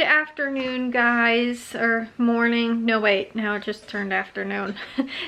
afternoon, guys, or morning. No, wait, now it just turned afternoon.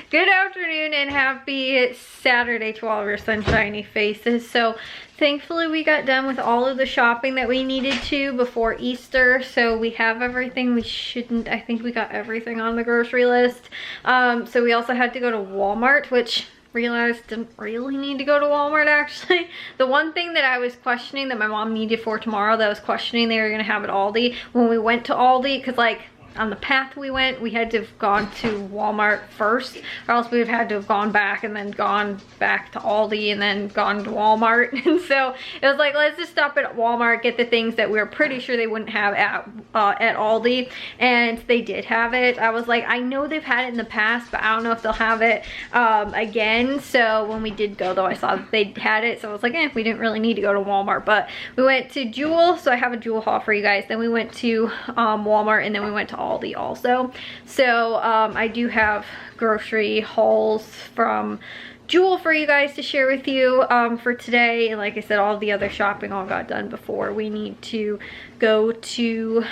Good afternoon and happy Saturday to all of your sunshiny faces. So thankfully we got done with all of the shopping that we needed to before Easter. So we have everything. I think we got everything on the grocery list. So we also had to go to Walmart, which realized didn't really need to go to Walmart actually. The one thing that I was questioning that my mom needed for tomorrow that I was questioning they were gonna have at Aldi, when we went to Aldi, because like on the path we went, we had to have gone to Walmart first, or else we would have had to have gone back and then gone back to Aldi and then gone to Walmart. And so it was like, let's just stop at Walmart, get the things that we were pretty sure they wouldn't have at Aldi, and they did have it. I was like, I know they've had it in the past, but I don't know if they'll have it again. So when we did go though, I saw that they had it, so I was like, we didn't really need to go to Walmart. But we went to Jewel, so I have a Jewel haul for you guys. Then we went to Walmart, and then we went to Aldi also. So I do have grocery hauls from Jewel for you guys to share with you for today. And like I said, all the other shopping all got done before we need to go to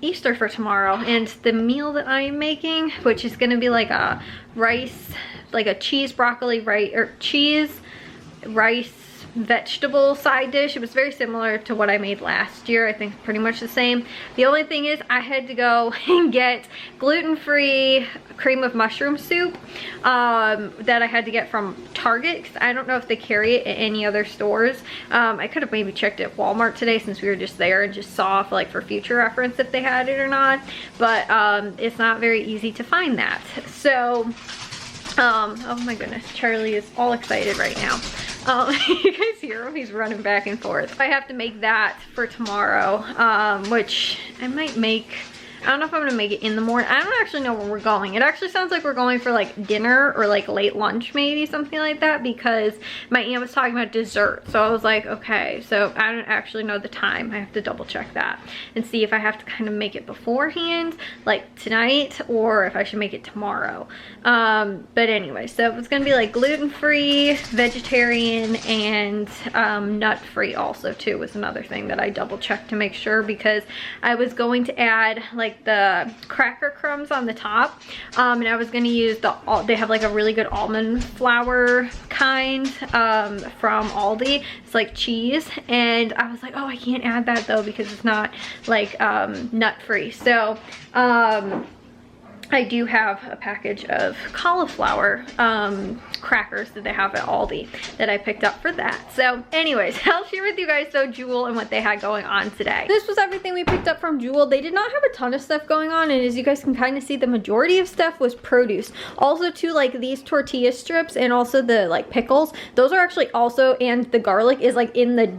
Easter for tomorrow. And the meal that I am making, which is going to be like a rice, like a cheese broccoli rice vegetable side dish. It was very similar to what I made last year. I think pretty much the same. The only thing is I had to go and get gluten-free cream of mushroom soup that I had to get from Target, because I don't know if they carry it at any other stores. I could have maybe checked at Walmart today since we were just there and just saw for future reference if they had it or not, but it's not very easy to find that. So oh my goodness, Charlie is all excited right now. You guys hear him? He's running back and forth. I have to make that for tomorrow, which I might make. I don't know if I'm gonna make it in the morning. I don't actually know where we're going. It actually sounds like we're going for like dinner or like late lunch, maybe something like that, because my aunt was talking about dessert. So I was like, okay, so I don't actually know the time. I have to double check that and see if I have to kind of make it beforehand, like tonight, or if I should make it tomorrow. But anyway, so it's gonna be like gluten-free, vegetarian, and nut-free also too, was another thing that I double checked to make sure, because I was going to add like the cracker crumbs on the top, and I was going to use they have like a really good almond flour kind from Aldi. It's like cheese, and I was like, oh, I can't add that though because it's not like nut free. So I do have a package of cauliflower crackers that they have at Aldi that I picked up for that. So anyways, I'll share with you guys though Jewel and what they had going on today. This was everything we picked up from Jewel. They did not have a ton of stuff going on, and as you guys can kind of see, the majority of stuff was produce. Also too, like these tortilla strips and also the like pickles, those are actually also, and the garlic is like in the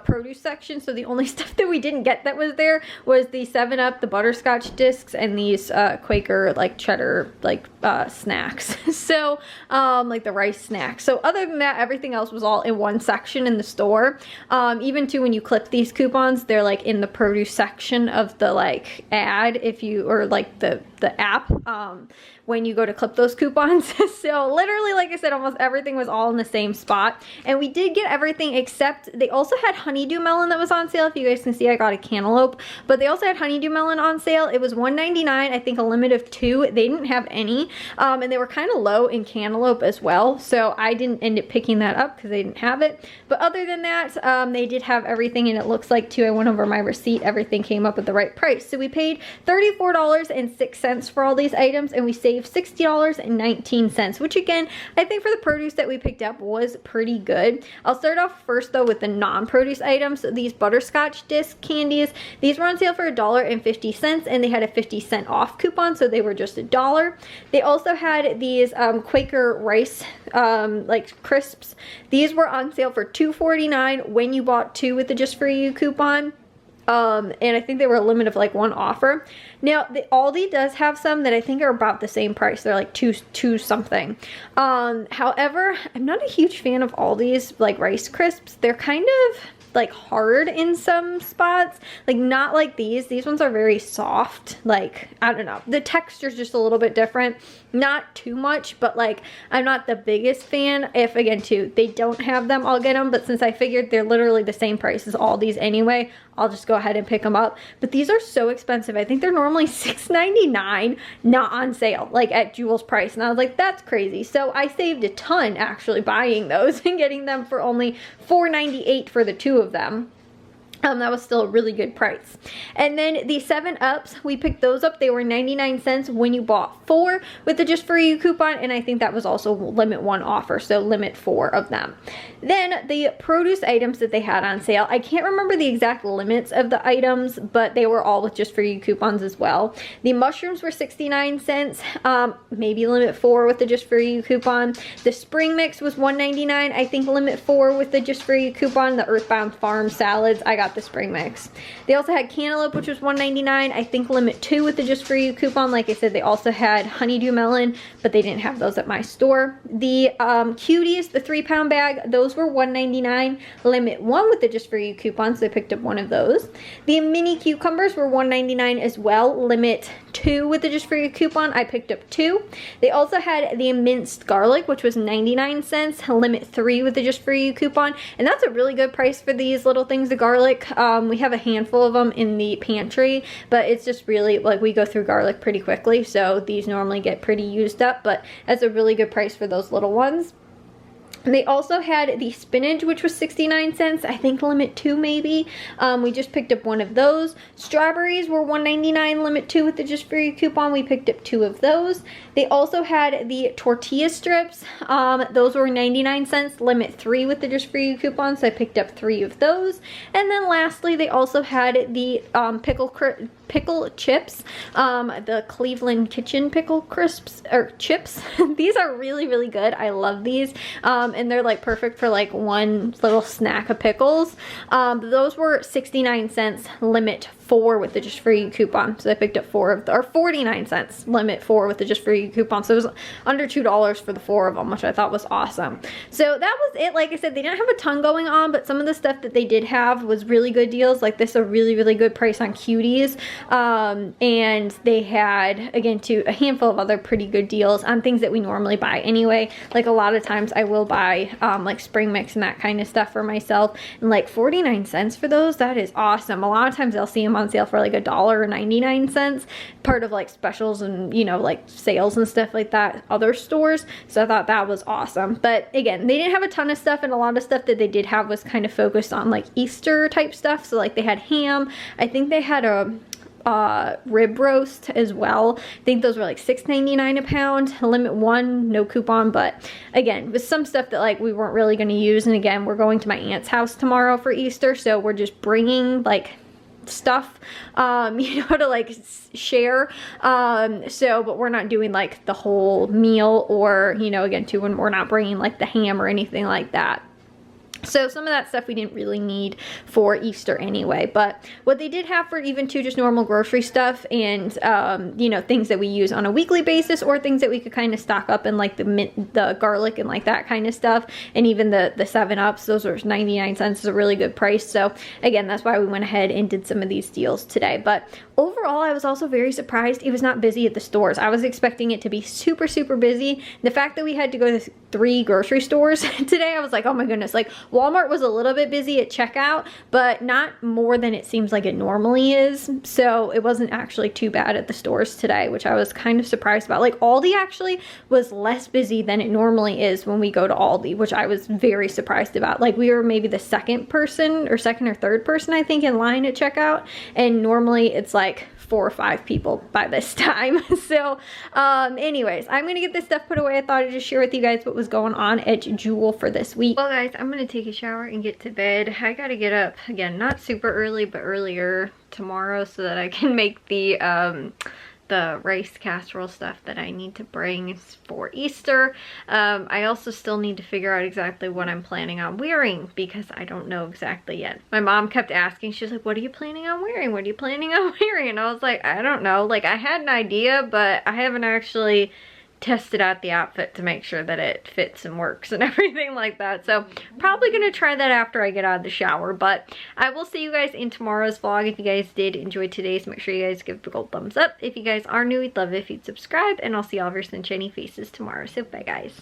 produce section. So the only stuff that we didn't get that was there was the 7-Up, the butterscotch discs, and these Quaker like cheddar like snacks. So like the rice snacks. So other than that, everything else was all in one section in the store. Even too, when you clip these coupons, they're like in the produce section of the like ad, if you, or like the app, when you go to clip those coupons. So literally, like I said, almost everything was all in the same spot, and we did get everything except they also had honeydew melon that was on sale. If you guys can see, I got a cantaloupe, but they also had honeydew melon on sale. It was $1.99, I think a limit of 2. They didn't have any, and they were kind of low in cantaloupe as well, so I didn't end up picking that up because they didn't have it. But other than that, they did have everything, and it looks like too, I went over my receipt, everything came up at the right price. So we paid $34.06 for all these items, and we saved $60.19, which again, I think for the produce that we picked up was pretty good. I'll start off first though with the non-produce items. So these butterscotch disc candies, these were on sale for $1.50, and they had a 50-cent off coupon, so they were just $1. They also had these Quaker rice like crisps. These were on sale for $2.49 when you bought 2 with the Just For You coupon. And I think they were a limit of like 1 offer. Now, the Aldi does have some that I think are about the same price. They're like two something. However, I'm not a huge fan of Aldi's like Rice Crisps. They're kind of like hard in some spots, like not like these ones are very soft. Like, I don't know, the texture's just a little bit different, not too much, but like I'm not the biggest fan. If again too they don't have them, I'll get them, but since I figured they're literally the same price as all these anyway, I'll just go ahead and pick them up. But these are so expensive. I think they're normally $6.99, not on sale, like at Jewel's price. And I was like, that's crazy. So I saved a ton actually buying those and getting them for only $4.98 for the two of them. That was still a really good price. And then the 7-Ups, we picked those up. They were 99 cents when you bought 4 with the Just For You coupon. And I think that was also limit 1 offer, so limit 4 of them. Then the produce items that they had on sale, I can't remember the exact limits of the items, but they were all with Just For You coupons as well. The mushrooms were 69 cents, maybe limit 4 with the Just For You coupon. The spring mix was $1.99, I think limit 4 with the Just For You coupon. The Earthbound Farm salads, I got the spring mix. They also had cantaloupe, which was $1.99, I think limit 2 with the Just For You coupon. Like I said, they also had honeydew melon, but they didn't have those at my store. The cuties, the 3-pound bag, those were $1.99, limit 1 with the Just For You coupon, so I picked up one of those. The mini cucumbers were $1.99 as well, limit 2 with the Just For You coupon, I picked up 2. They also had the minced garlic, which was 99 cents, limit 3 with the Just For You coupon, and that's a really good price for these little things of garlic. We have a handful of them in the pantry, but it's just really, like, we go through garlic pretty quickly, so these normally get pretty used up, but that's a really good price for those little ones. And they also had the spinach, which was 69 cents, I think limit 2 maybe. We just picked up one of those. Strawberries were $1.99, limit 2 with the Just For You coupon. We picked up 2 of those. They also had the tortilla strips. Those were 99 cents, limit 3 with the Just For You coupon, so I picked up 3 of those. And then lastly, they also had the pickle chips, the Cleveland Kitchen pickle crisps or chips. These are really, really good. I love these. And they're like perfect for like one little snack of pickles. Those were 69 cents, limit 4 with the Just For You coupon. So I picked up 4 of the, or 49 cents, limit 4 with the Just For You coupon. So it was under $2 for the 4 of them, which I thought was awesome. So that was it. Like I said, they didn't have a ton going on, but some of the stuff that they did have was really good deals. Like this, a really, really good price on cuties. And they had, again, too, a handful of other pretty good deals on things that we normally buy anyway. Like a lot of times I will buy like spring mix and that kind of stuff for myself. And like 49 cents for those, that is awesome. A lot of times I'll see them on sale for like $1.99, part of like specials and, you know, like sales and stuff like that, other stores. So I thought that was awesome. But again, they didn't have a ton of stuff, and a lot of stuff that they did have was kind of focused on like Easter type stuff. So like they had ham. I think they had a rib roast as well. I think those were like $6.99 a pound, limit 1, no coupon. But again, with some stuff that like we weren't really going to use, and again, we're going to my aunt's house tomorrow for Easter, so we're just bringing like stuff you know, to like share, but we're not doing like the whole meal, or, you know, again too, when we're not bringing like the ham or anything like that. So some of that stuff we didn't really need for Easter anyway. But what they did have for even too, just normal grocery stuff and, you know, things that we use on a weekly basis, or things that we could kind of stock up in, like the garlic and like that kind of stuff. And even the 7-Ups, those are 99 cents, is a really good price. So again, that's why we went ahead and did some of these deals today. But overall, I was also very surprised it was not busy at the stores. I was expecting it to be super, super busy. The fact that we had to go to 3 grocery stores today, I was like, oh my goodness. Like Walmart was a little bit busy at checkout, but not more than it seems like it normally is. So it wasn't actually too bad at the stores today, which I was kind of surprised about. Like Aldi actually was less busy than it normally is when we go to Aldi, which I was very surprised about. Like we were maybe the second or third person, I think, in line at checkout. And normally it's like 4 or 5 people by this time. So anyways, I'm gonna get this stuff put away. I thought I'd just share with you guys what was going on at Jewel for this week. Well guys, I'm gonna take a shower and get to bed. I gotta get up again, not super early, but earlier tomorrow, so that I can make the the rice casserole stuff that I need to bring for Easter. I also still need to figure out exactly what I'm planning on wearing because I don't know exactly yet. My mom kept asking, she was like, what are you planning on wearing? What are you planning on wearing? And I was like, I don't know. Like, I had an idea, but I haven't actually tested out the outfit to make sure that it fits and works and everything like that. So probably gonna try that after I get out of the shower, but I will see you guys in tomorrow's vlog. If you guys did enjoy today's, make sure you guys give the gold thumbs up. If you guys are new, we'd love it if you'd subscribe, and I'll see all of your sunshiny faces tomorrow. So bye guys.